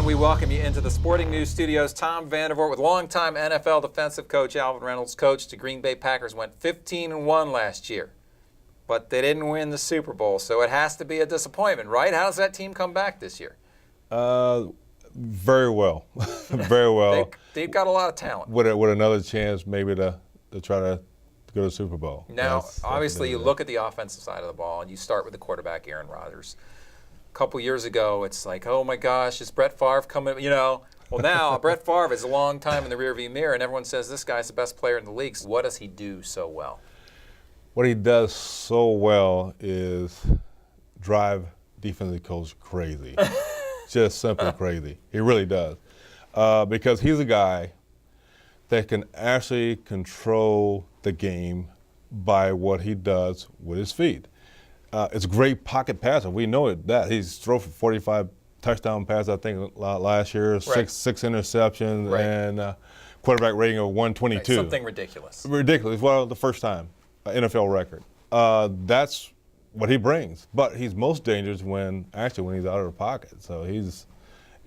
we welcome you into the Sporting News Studios. Tom Vandervoort with longtime NFL defensive coach Alvin Reynolds. Coach, the Green Bay Packers went 15-1 last year, but they didn't win the Super Bowl, so it has to be a disappointment, right? How does that team come back this year? Very well, very well. They've got a lot of talent. With another chance maybe to try to go to the Super Bowl. Now, obviously, you look at the offensive side of the ball, and you start with the quarterback, Aaron Rodgers. A couple years ago, it's like, oh my gosh, is Brett Favre coming? You know, well now Brett Favre is a long time in the rearview mirror, and everyone says this guy's the best player in the league. So what does he do so well? What he does so well is drive defensive coach crazy, just simply crazy. He really does, because he's a guy that can actually control the game by what he does with his feet. It's a great pocket passer. We know that. He's thrown for 45 touchdown passes, I think, last year, right. six interceptions, right. And quarterback rating of 122. Right. Something ridiculous. Ridiculous. Well, the first time, NFL record. That's what he brings. But he's most dangerous when he's out of the pocket. So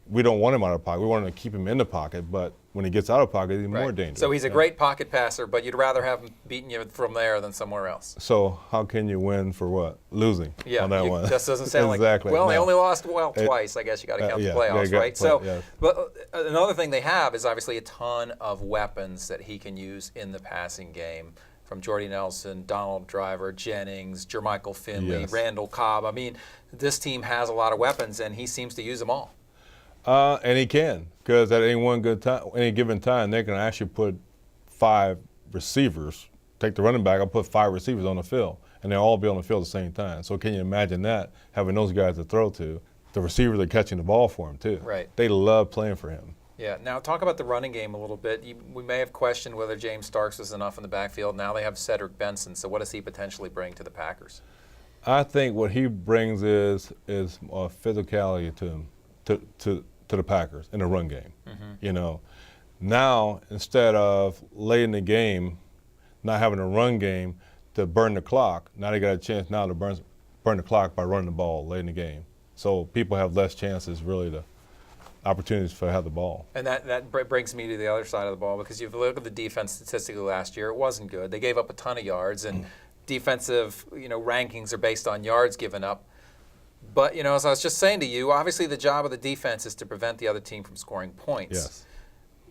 we don't want him out of the pocket. We want to keep him in the pocket, but when he gets out of pocket, he's more dangerous. So he's a great pocket passer, but you'd rather have him beating you from there than somewhere else. So how can you win for what? Losing on that one. Just doesn't sound exactly. Like, well, they only lost twice. I guess you got to count the playoffs, right? So, but another thing they have is obviously a ton of weapons that he can use in the passing game. From Jordy Nelson, Donald Driver, Jennings, Jermichael Finley, Randall Cobb. I mean, this team has a lot of weapons, and he seems to use them all. And he can, because at any given time, they can actually put 5 receivers, take the running back, I'll put 5 receivers on the field, and they'll all be on the field at the same time. So can you imagine that, having those guys to throw to? The receivers are catching the ball for him, too. Right. They love playing for him. Yeah. Now, talk about the running game a little bit. We may have questioned whether James Starks was enough in the backfield. Now they have Cedric Benson. So what does he potentially bring to the Packers? I think what he brings is physicality to him, to the Packers in the run game. Mm-hmm. You know, now instead of late in the game, not having a run game to burn the clock, now they got a chance now to burn the clock by running the ball late in the game. So people have less chances really to opportunities to have the ball. And that brings me to the other side of the ball, because if you look at the defense statistically last year, it wasn't good. They gave up a ton of yards, and defensive rankings are based on yards given up. But, as I was just saying to you, obviously the job of the defense is to prevent the other team from scoring points.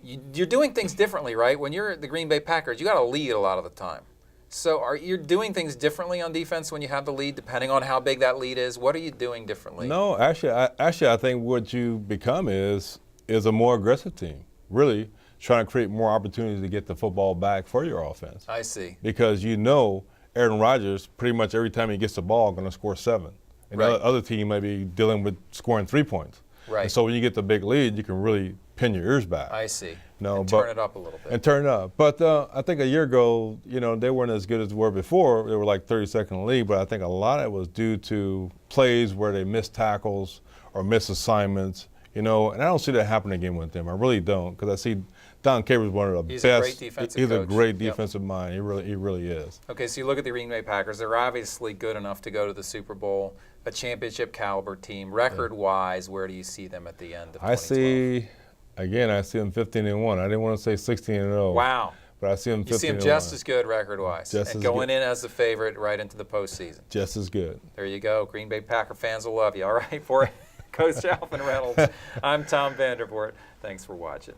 Yes. You're doing things differently, right? When you're the Green Bay Packers, you got to lead a lot of the time. So are you doing things differently on defense when you have the lead, depending on how big that lead is? What are you doing differently? No, actually, I think what you become is a more aggressive team, really trying to create more opportunities to get the football back for your offense. I see. Because Aaron Rodgers, pretty much every time he gets the ball, going to score 7. And the other team may be dealing with scoring 3 points. Right. And so when you get the big lead, you can really pin your ears back. I see. Turn it up a little bit. And turn it up. But I think a year ago, they weren't as good as they were before. They were like 32nd in the league, but I think a lot of it was due to plays where they missed tackles or missed assignments, and I don't see that happening again with them. I really don't, because I see Don Capers one of the best. He's a great defensive He's coach. a great defensive mind. He really is. Okay, so you look at the Green Bay Packers. They're obviously good enough to go to the Super Bowl, a championship caliber team. Record-wise, where do you see them at the end of 2012? I see them 15-1. I didn't want to say 16-0. Wow. But I see them 15-1. You see them just as good record-wise. And going in as the favorite right into the postseason. Just as good. There you go. Green Bay Packer fans will love you. All right, for Coach Alvin Reynolds, I'm Tom Vandervoort. Thanks for watching.